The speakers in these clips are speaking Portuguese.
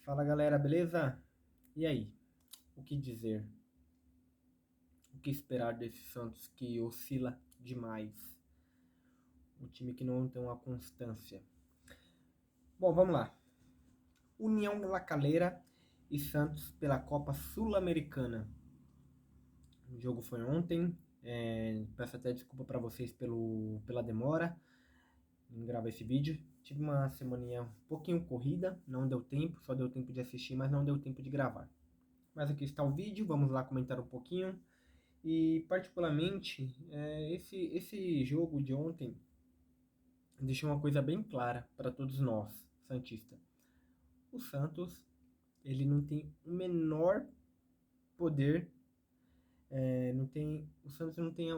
Fala galera, beleza? E aí? O que dizer? O que esperar desse Santos que oscila demais? Um time que não tem uma constância. Bom, vamos lá. União La Calera e Santos pela Copa Sul-Americana. O jogo foi ontem. Peço até desculpa para vocês pela demora em gravar esse vídeo. Tive uma semaninha um pouquinho corrida, não deu tempo, só deu tempo de assistir, mas não deu tempo de gravar. Mas aqui está o vídeo, vamos lá comentar um pouquinho. E particularmente, esse jogo de ontem deixou uma coisa bem clara para todos nós, santistas. O Santos, ele não tem o menor poder, o Santos não tem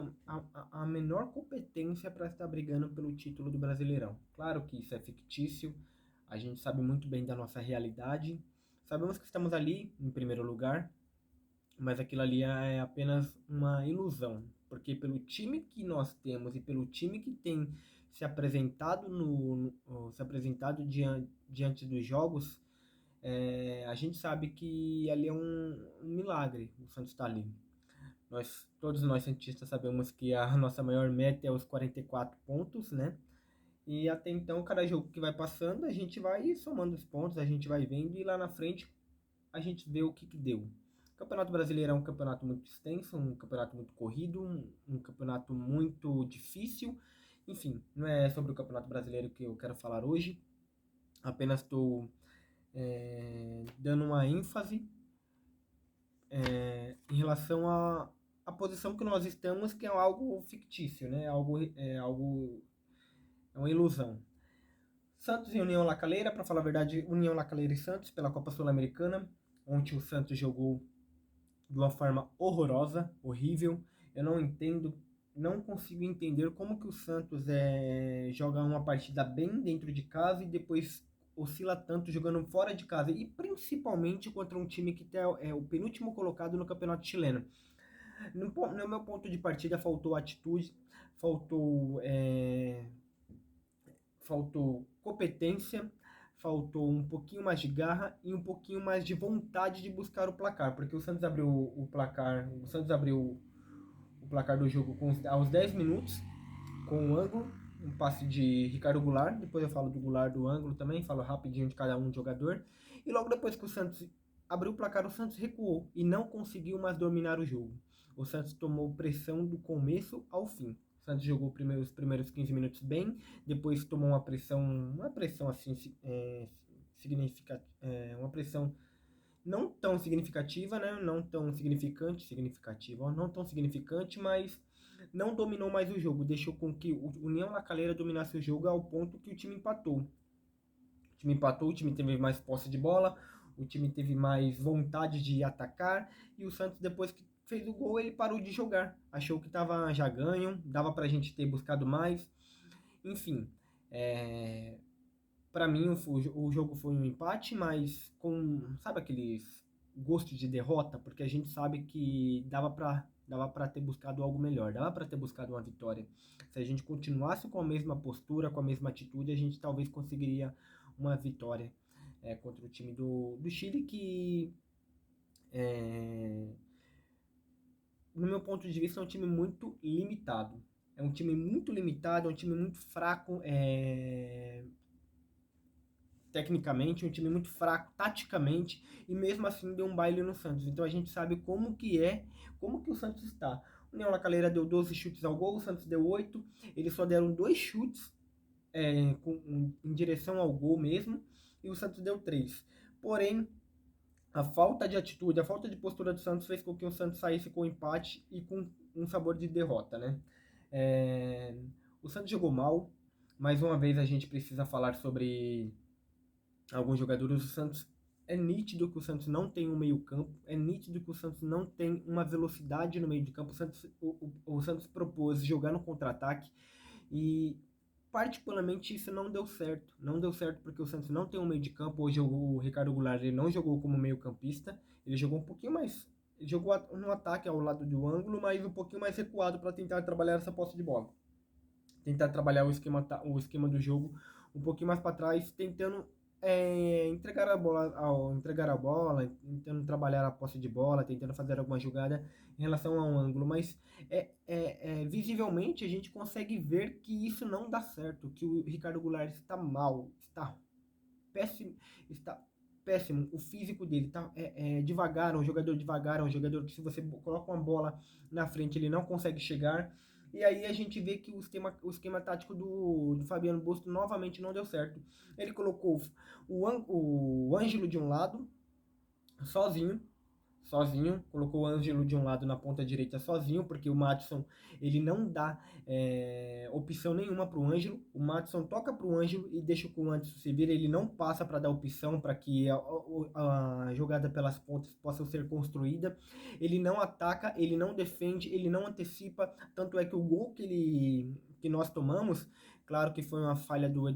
a menor competência para estar brigando pelo título do Brasileirão. Claro que isso é fictício, a gente sabe muito bem da nossa realidade, sabemos que estamos ali em primeiro lugar, mas aquilo ali é apenas uma ilusão, porque pelo time que nós temos e pelo time que tem se apresentado se apresentado diante dos jogos, a gente sabe que ali é um milagre o Santos está ali. Todos nós cientistas sabemos que a nossa maior meta é os 44 pontos, né? E até então, cada jogo que vai passando, a gente vai somando os pontos, a gente vai vendo e lá na frente a gente vê o que deu. O Campeonato Brasileiro é um campeonato muito extenso, um campeonato muito corrido, um campeonato muito difícil. Enfim, não é sobre o Campeonato Brasileiro que eu quero falar hoje. Apenas estou dando uma ênfase em relação à posição que nós estamos, que é algo fictício, né? É uma ilusão. Santos e União La Calera, para falar a verdade, União La Calera e Santos pela Copa Sul-Americana. Ontem o Santos jogou de uma forma horrorosa, horrível. Eu não entendo, não consigo entender como que o Santos joga uma partida bem dentro de casa e depois oscila tanto jogando fora de casa e principalmente contra um time que é o penúltimo colocado no campeonato chileno. No meu ponto de partida faltou atitude, faltou faltou competência, faltou um pouquinho mais de garra e um pouquinho mais de vontade de buscar o placar, porque o Santos abriu o placar do jogo aos 10 minutos com um ângulo, um passe de Ricardo Goulart, depois eu falo do Goulart do ângulo também, falo rapidinho de cada um jogador, e logo depois que o Santos abriu o placar, o Santos recuou e não conseguiu mais dominar o jogo. O Santos tomou pressão do começo ao fim. O Santos jogou os primeiros 15 minutos bem, depois tomou uma pressão assim, uma pressão não tão significativa, né? Não tão significativa, não tão significante, mas não dominou mais o jogo, deixou com que o União La Calera dominasse o jogo ao ponto que o time empatou. O time empatou, o time teve mais posse de bola, o time teve mais vontade de atacar e o Santos depois que fez o gol ele parou de jogar, achou que estava já ganho, dava pra gente ter buscado mais, enfim, para mim o jogo foi um empate, mas com, sabe aqueles gosto de derrota, porque a gente sabe que dava para ter buscado algo melhor, dava para ter buscado uma vitória. Se a gente continuasse com a mesma postura, com a mesma atitude, a gente talvez conseguiria uma vitória contra o time do Chile, que no meu ponto de vista é um time muito limitado. É um time muito limitado, é um time muito fraco, tecnicamente, um time muito fraco taticamente e mesmo assim deu um baile no Santos. Então a gente sabe como que o Santos está. O União La Calera deu 12 chutes ao gol, o Santos deu 8. Eles só deram 2 chutes em direção ao gol mesmo e o Santos deu 3. Porém, a falta de atitude, a falta de postura do Santos fez com que o Santos saísse com empate e com um sabor de derrota, né? O Santos jogou mal. Mais uma vez a gente precisa falar sobre alguns jogadores do Santos. É nítido que o Santos não tem um meio campo, é nítido que o Santos não tem uma velocidade no meio de campo. O Santos propôs jogar no contra-ataque e particularmente isso não deu certo. Não deu certo porque o Santos não tem um meio de campo. Hoje o Ricardo Goulart ele não jogou como meio campista, ele jogou um pouquinho mais, ele jogou no ataque ao lado do ângulo, mas um pouquinho mais recuado para tentar trabalhar essa posse de bola. Tentar trabalhar o esquema do jogo um pouquinho mais para trás, tentando entregar a bola, tentando trabalhar a posse de bola, tentando fazer alguma jogada em relação a um ângulo, mas visivelmente a gente consegue ver que isso não dá certo, que o Ricardo Goulart está mal, está péssimo, está péssimo. O físico dele tá devagar, é um jogador devagar, é um jogador que se você coloca uma bola na frente ele não consegue chegar. E aí a gente vê que o esquema tático do Fabiano Busto novamente não deu certo. Ele colocou o Ângelo de um lado, sozinho, colocou o Ângelo de um lado na ponta direita sozinho, porque o Maddison ele não dá opção nenhuma para o Ângelo. O Maddison toca para o Ângelo e deixa com o Anderson se vira, ele não passa para dar opção para que a jogada pelas pontas possa ser construída. Ele não ataca, ele não defende, ele não antecipa, tanto é que o gol que nós tomamos, claro que foi uma falha do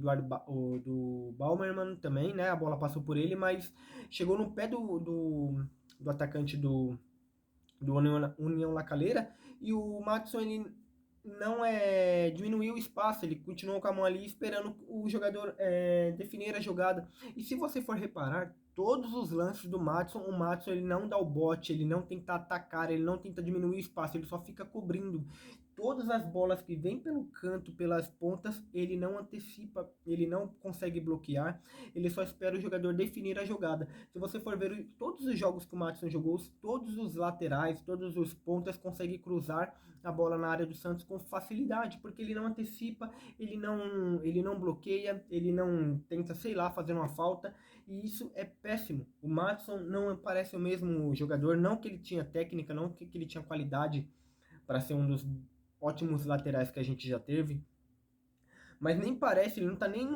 do Baumerman também, né? A bola passou por ele, mas chegou no pé do atacante do União La Calera, e o Maddison ele não diminuiu o espaço, ele continuou com a mão ali esperando o jogador definir a jogada. E se você for reparar, todos os lances do Maddison, o Maddison ele não dá o bote, ele não tenta atacar, ele não tenta diminuir o espaço, ele só fica cobrindo. Todas as bolas que vêm pelo canto, pelas pontas, ele não antecipa, ele não consegue bloquear, ele só espera o jogador definir a jogada. Se você for ver todos os jogos que o Maddison jogou, todos os laterais, todos os pontas conseguem cruzar a bola na área do Santos com facilidade, porque ele não antecipa, ele não bloqueia, ele não tenta, sei lá, fazer uma falta, e isso é péssimo. O Maddison não parece o mesmo jogador, não que ele tinha técnica, não que ele tinha qualidade para ser um dos ótimos laterais que a gente já teve, mas nem parece, ele não tá nem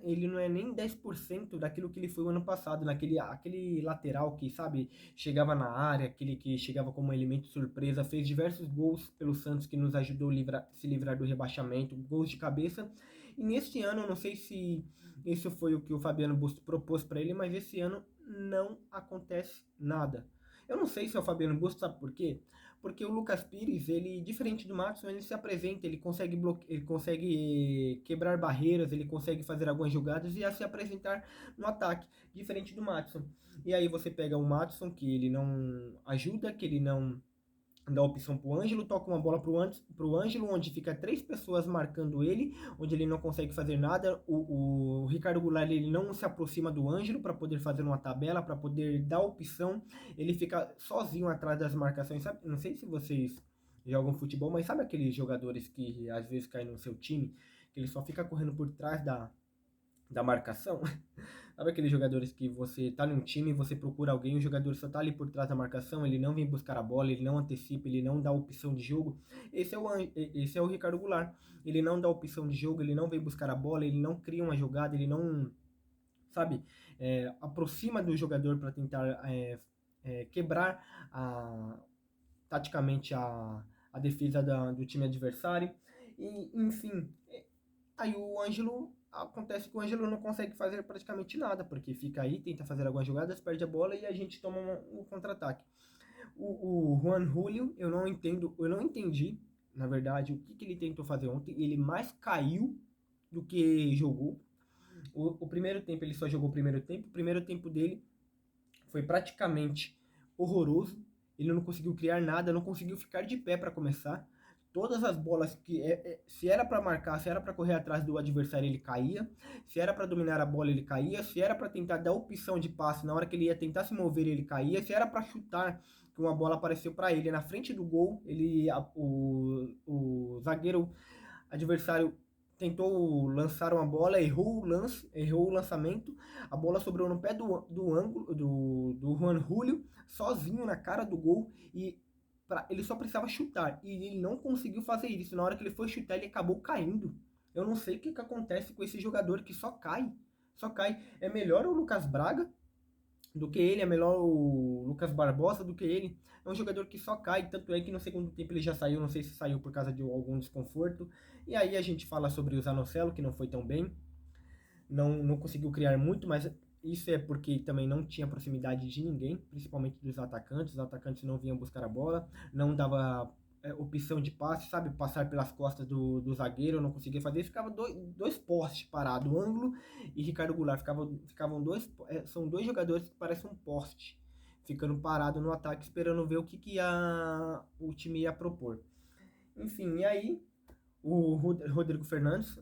ele não é nem 10% daquilo que ele foi o ano passado, aquele lateral que, sabe, chegava na área, aquele que chegava como elemento surpresa, fez diversos gols pelo Santos que nos ajudou a se livrar do rebaixamento, gols de cabeça. E neste ano, eu não sei se isso foi o que o Fabiano Busto propôs para ele, mas esse ano não acontece nada. Eu não sei se é o Fabiano Busto, sabe por quê? Porque o Lucas Pires, ele, diferente do Maddison, ele se apresenta, ele consegue quebrar barreiras, ele consegue fazer algumas jogadas e se apresentar no ataque, diferente do Maddison. E aí você pega o Maddison, que ele não ajuda, que ele não dá opção pro Ângelo, toca uma bola pro Ângelo, onde fica três pessoas marcando ele, onde ele não consegue fazer nada. O Ricardo Goulart ele não se aproxima do Ângelo para poder fazer uma tabela, para poder dar opção. Ele fica sozinho atrás das marcações. Sabe? Não sei se vocês jogam futebol, mas sabe aqueles jogadores que às vezes caem no seu time, que ele só fica correndo por trás da marcação? Sabe aqueles jogadores que você tá num time, você procura alguém, o jogador só tá ali por trás da marcação, ele não vem buscar a bola, ele não antecipa, ele não dá opção de jogo. Esse é o Ricardo Goulart. Ele não dá opção de jogo, ele não vem buscar a bola, ele não cria uma jogada, ele não, sabe, aproxima do jogador para tentar quebrar taticamente a defesa do time adversário. E, enfim, aí o Ângelo, acontece que o Ângelo não consegue fazer praticamente nada, porque fica aí, tenta fazer algumas jogadas, perde a bola e a gente toma um contra-ataque. O Juan Julio, eu não entendi, na verdade, o que ele tentou fazer ontem. Ele mais caiu do que jogou. O primeiro tempo, ele só jogou o primeiro tempo dele foi praticamente horroroso. Ele não conseguiu criar nada, não conseguiu ficar de pé para começar. Todas as bolas que se era para marcar, se era para correr atrás do adversário, ele caía. Se era para dominar a bola, ele caía. Se era para tentar dar opção de passe, na hora que ele ia tentar se mover, ele caía. Se era para chutar, que uma bola apareceu para ele na frente do gol, o zagueiro adversário tentou lançar uma bola, errou o lançamento, a bola sobrou no pé do ângulo do Juan Julio, sozinho na cara do gol, e ele só precisava chutar, e ele não conseguiu fazer isso. Na hora que ele foi chutar, ele acabou caindo. Eu não sei o que acontece com esse jogador que só cai. Só cai. É melhor o Lucas Braga do que ele, é melhor o Lucas Barbosa do que ele. É um jogador que só cai, tanto é que no segundo tempo ele já saiu, não sei se saiu por causa de algum desconforto. E aí a gente fala sobre o Zanocelo, que não foi tão bem, não conseguiu criar muito, mas isso é porque também não tinha proximidade de ninguém, principalmente dos atacantes. Os atacantes não vinham buscar a bola, não dava opção de passe, sabe? Passar pelas costas do zagueiro, não conseguia fazer. Ficava dois postes parados, Ângulo e Ricardo Goulart. Ficavam são dois jogadores que parecem um poste, ficando parado no ataque, esperando ver o time ia propor. Enfim, e aí o Rodrigo Fernandes,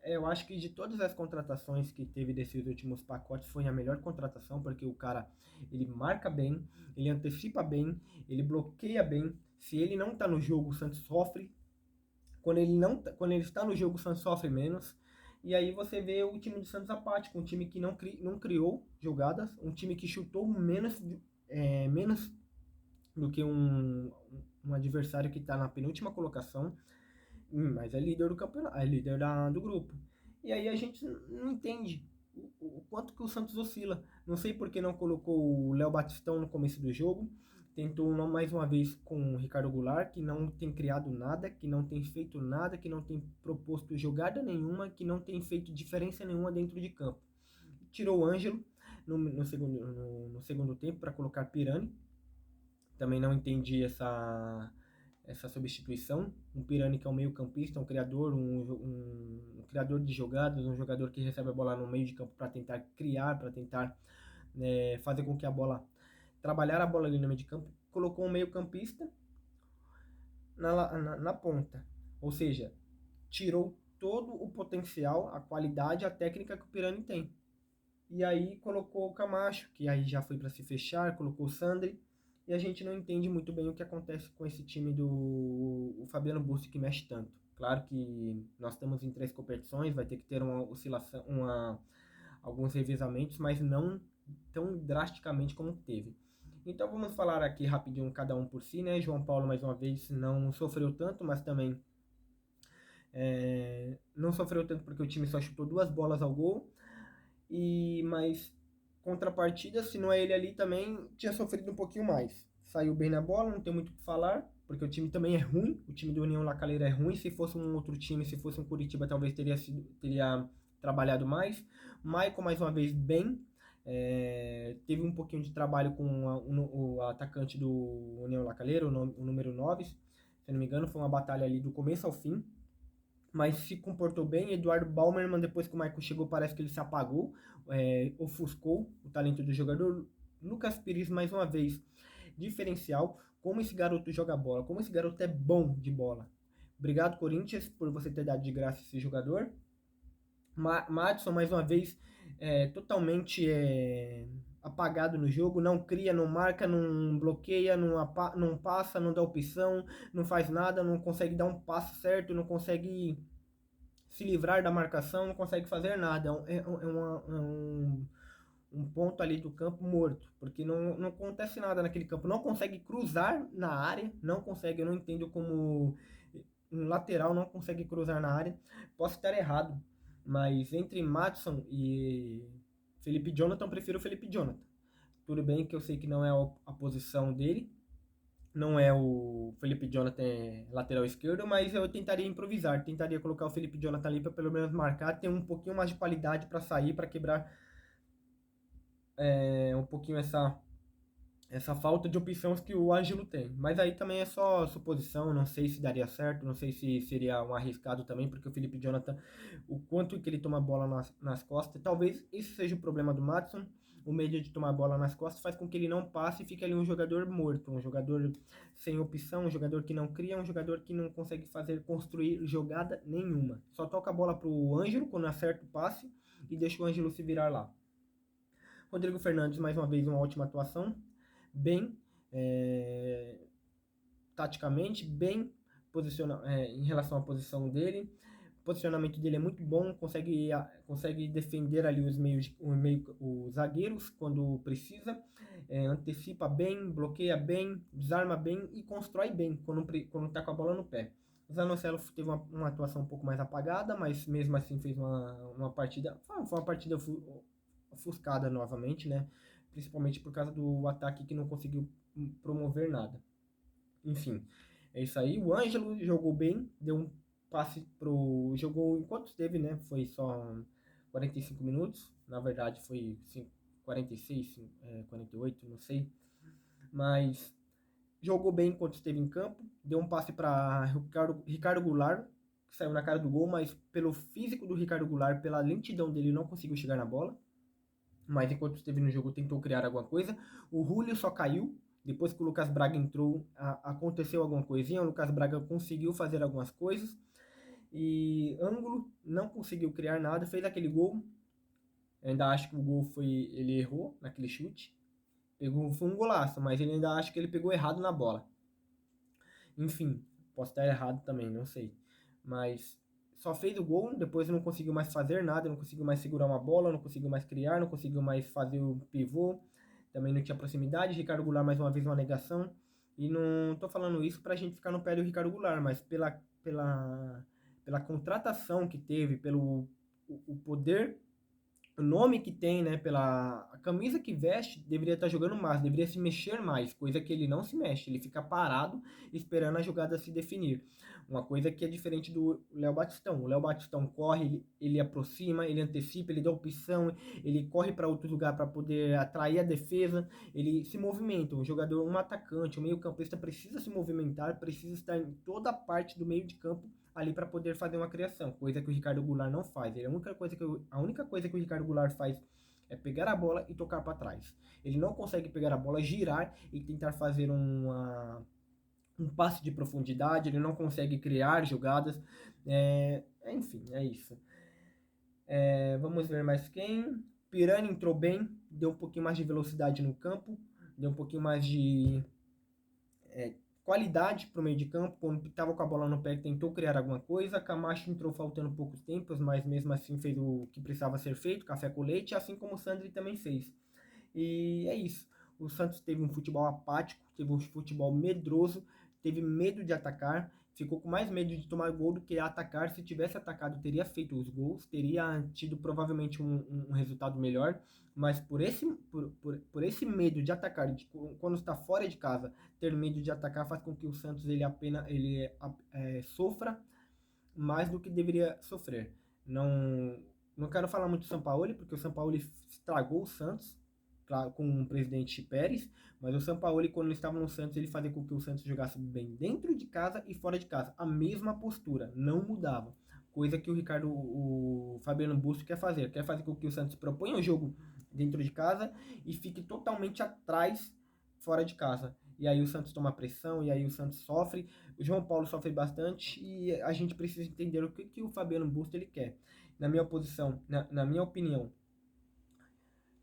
eu acho que de todas as contratações que teve desses últimos pacotes, foi a melhor contratação, porque o cara, ele marca bem, ele antecipa bem, ele bloqueia bem. Se ele não tá no jogo, o Santos sofre. Quando ele está no jogo, o Santos sofre menos. E aí você vê o time do Santos apático, um time que não criou jogadas, um time que chutou menos do que um adversário que está na penúltima colocação, mas é líder do campeonato, é líder do grupo. E aí a gente não entende o quanto que o Santos oscila. Não sei por que não colocou o Léo Batistão no começo do jogo. Tentou mais uma vez com o Ricardo Goulart, que não tem criado nada, que não tem feito nada, que não tem proposto jogada nenhuma, que não tem feito diferença nenhuma dentro de campo. Tirou o Ângelo no segundo tempo para colocar Pirani. Também não entendi essa substituição. Um Pirani que é um meio campista, um criador, um criador de jogadas, um jogador que recebe a bola no meio de campo para tentar criar, para tentar fazer com que trabalhar a bola ali no meio de campo. Colocou um meio campista na ponta, ou seja, tirou todo o potencial, a qualidade, a técnica que o Pirani tem. E aí colocou o Camacho, que aí já foi para se fechar, colocou o Sandri, e a gente não entende muito bem o que acontece com esse time do o Fabiano Busto, que mexe tanto. Claro que nós estamos em 3 competições, vai ter que ter uma oscilação, alguns revezamentos, mas não tão drasticamente como teve. Então vamos falar aqui rapidinho cada um por si, né? João Paulo, mais uma vez, não sofreu tanto, mas também não sofreu tanto porque o time só chutou 2 bolas ao gol. Mas contrapartida, se não é ele ali também, tinha sofrido um pouquinho mais. Saiu bem na bola, não tem muito o que falar, porque o time também é ruim, o time do União La Calera é ruim. Se fosse um outro time, se fosse um Curitiba, talvez teria trabalhado mais. Maicon, mais uma vez, bem. Teve um pouquinho de trabalho com o atacante do União La Calera, o número 9, se não me engano, foi uma batalha ali do começo ao fim, mas se comportou bem. Eduardo Baumerman, depois que o Michael chegou, parece que ele se apagou, ofuscou o talento do jogador. Lucas Pires, mais uma vez, diferencial. Como esse garoto joga bola, como esse garoto é bom de bola. Obrigado, Corinthians, por você ter dado de graça esse jogador. Madison, mais uma vez, totalmente apagado no jogo, não cria, não marca, não bloqueia, não passa, não dá opção, não faz nada, não consegue dar um passo certo, não consegue se livrar da marcação, não consegue fazer nada. Um ponto ali do campo morto, porque não acontece nada naquele campo, não consegue cruzar na área, não consegue, eu não entendo como um lateral não consegue cruzar na área. Posso estar errado, mas entre Madison e Felipe Jonathan, eu prefiro o Felipe Jonathan. Tudo bem que eu sei que não é a posição dele, não é o Felipe Jonathan lateral esquerdo, mas eu tentaria improvisar, tentaria colocar o Felipe Jonathan ali para pelo menos marcar, ter um pouquinho mais de qualidade para sair, para quebrar um pouquinho essa falta de opções que o Ângelo tem. Mas aí também é só suposição, não sei se daria certo, não sei se seria um arriscado também, porque o Felipe Jonathan, o quanto que ele toma bola nas costas, talvez esse seja o problema do Madison. O medo de tomar bola nas costas faz com que ele não passe e fique ali um jogador morto, um jogador sem opção, um jogador que não cria, um jogador que não consegue construir jogada nenhuma. Só toca a bola pro Ângelo quando acerta o passe e deixa o Ângelo se virar lá. Rodrigo Fernandes, mais uma vez, uma ótima atuação. Bem taticamente, bem em relação à posição dele. O posicionamento dele é muito bom, consegue defender ali os zagueiros quando precisa, antecipa bem, bloqueia bem, desarma bem e constrói bem quando está com a bola no pé. O Zanocelo teve uma atuação um pouco mais apagada, mas mesmo assim fez uma partida. Foi uma partida ofuscada novamente, né? Principalmente por causa do ataque que não conseguiu promover nada. Enfim, é isso aí. O Ângelo jogou bem, deu um passe pro. Jogou enquanto esteve, né? Foi só 45 minutos. Na verdade, foi 46, 48, não sei. Mas jogou bem enquanto esteve em campo, deu um passe para Ricardo Goulart, que saiu na cara do gol, mas pelo físico do Ricardo Goulart, pela lentidão dele, não conseguiu chegar na bola. Mas enquanto esteve no jogo, tentou criar alguma coisa. O Julio só caiu. Depois que o Lucas Braga entrou, aconteceu alguma coisinha. O Lucas Braga conseguiu fazer algumas coisas. E Ângulo não conseguiu criar nada, fez aquele gol. Eu ainda acho que o gol foi. Ele errou naquele chute. Foi um golaço, mas ele ainda acha que ele pegou errado na bola. Enfim, posso estar errado também, não sei. Mas só fez o gol, depois não conseguiu mais fazer nada, não conseguiu mais segurar uma bola, não conseguiu mais criar, não conseguiu mais fazer o pivô, também não tinha proximidade. Ricardo Goulart mais uma vez uma negação. E não tô falando isso pra gente ficar no pé do Ricardo Goulart, mas pela contratação que teve, pelo o poder, o nome que tem, né, pela a camisa que veste, deveria estar jogando mais, deveria se mexer mais, coisa que ele não se mexe, ele fica parado esperando a jogada se definir. Uma coisa que é diferente do Léo Batistão. O Léo Batistão corre, ele aproxima, ele antecipa, ele dá opção, ele corre para outro lugar para poder atrair a defesa, ele se movimenta. Um jogador, um atacante, um meio-campista precisa se movimentar, precisa estar em toda a parte do meio de campo ali para poder fazer uma criação, coisa que o Ricardo Goulart não faz. A única coisa que o Ricardo Goulart faz é pegar a bola e tocar para trás. Ele não consegue pegar a bola, girar e tentar fazer um passe de profundidade, ele não consegue criar jogadas. Enfim, é isso. Vamos ver mais quem. Pirani entrou bem, deu um pouquinho mais de velocidade no campo, deu um pouquinho mais de qualidade para o meio de campo. Quando estava com a bola no pé, tentou criar alguma coisa. Camacho entrou faltando poucos tempos, mas mesmo assim fez o que precisava ser feito, café com leite, assim como o Sandri também fez. E é isso. O Santos teve um futebol apático, teve um futebol medroso, teve medo de atacar, ficou com mais medo de tomar gol do que atacar. Se tivesse atacado, teria feito os gols, teria tido provavelmente um resultado melhor. Mas por esse medo de atacar, quando está fora de casa, ter medo de atacar faz com que o Santos sofra mais do que deveria sofrer. Não quero falar muito do Sampaoli, porque o Sampaoli estragou o Santos com o presidente Pérez, mas o Sampaoli, quando ele estava no Santos, ele fazia com que o Santos jogasse bem dentro de casa e fora de casa. A mesma postura, não mudava. Coisa que o Fabiano Busto quer fazer. Quer fazer com que o Santos proponha o jogo dentro de casa e fique totalmente atrás fora de casa. E aí o Santos toma pressão, e aí o Santos sofre. O João Paulo sofre bastante e a gente precisa entender o que o Fabiano Busto ele quer. Na minha opinião,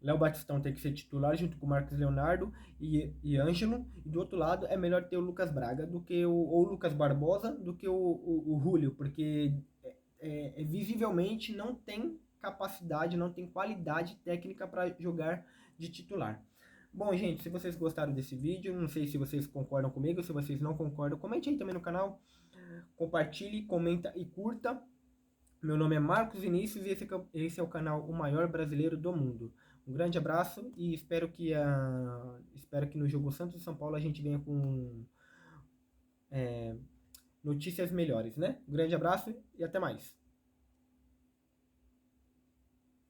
Léo Batistão tem que ser titular junto com o Marcos Leonardo e Ângelo. E do outro lado é melhor ter o Lucas Braga do que ou o Lucas Barbosa do que o Julio, porque visivelmente não tem capacidade, não tem qualidade técnica para jogar de titular. Bom, gente, se vocês gostaram desse vídeo, não sei se vocês concordam comigo, se vocês não concordam, comente aí também no canal, compartilhe, comenta e curta. Meu nome é Marcos Vinícius e esse é o canal O Maior Brasileiro do Mundo. Um grande abraço e espero que no jogo Santos e São Paulo a gente venha com notícias melhores, né? Um grande abraço e até mais.